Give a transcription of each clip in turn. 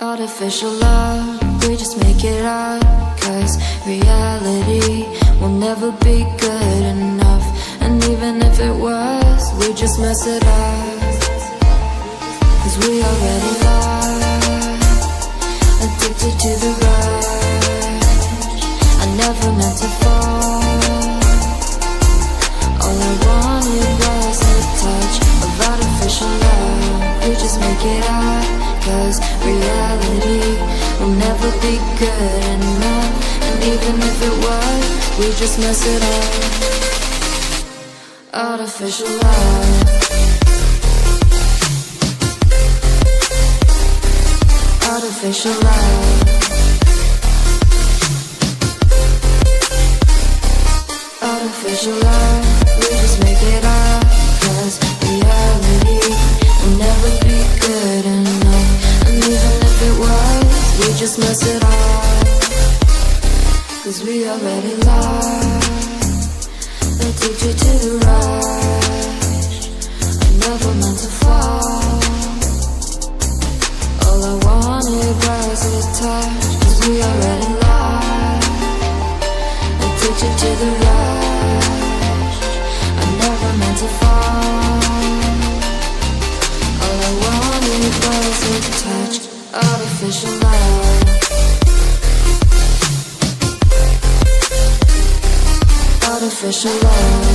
Artificial love, we just make it up, 'cause reality will never be good enough. And even if it was, we just mess it up, 'cause we already lost, addicted to the rush. I never meant to fall. All I wanted was a touch of artificial love. We just make it up, 'cause reality will never be good enough. And even if it was, we just mess it up. Artificial love. Artificial love. Artificial love. We just make it up, 'cause reality will never be good enough. And even if it was, we just mess it up, 'cause we already lost, addicted to the rush. I never meant to fall. All I wanted was a touch, 'cause we already lost, addicted to the rush. I never meant to fall. All I wanted was a touch, artificial love. Artificial love.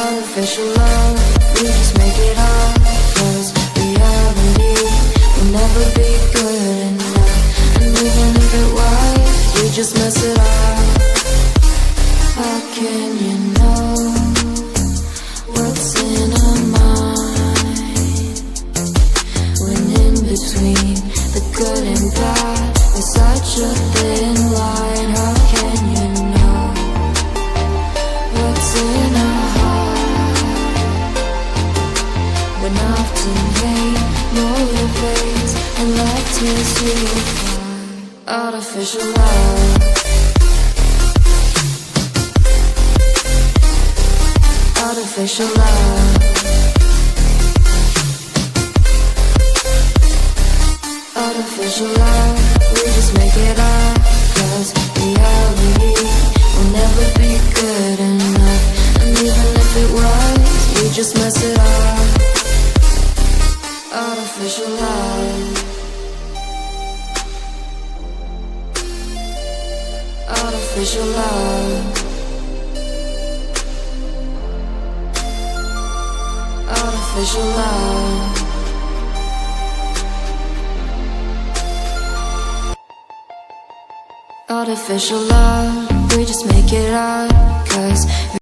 Artificial love. We just make it up, 'cause reality will never be good enough. And even if it was, we just mess it up. How can you know what's in our mind, when in between the good and bad there's such a thin line? How can you know what's in our heart, when often hate motivates and love tears you apart? Artificial love. Artificial love. Artificial love. We just make it up, 'cause reality will never be good enough. And even if it was, we just mess it up. Artificial love. Artificial love. Artificial love. Artificial love. We just make it up, 'cause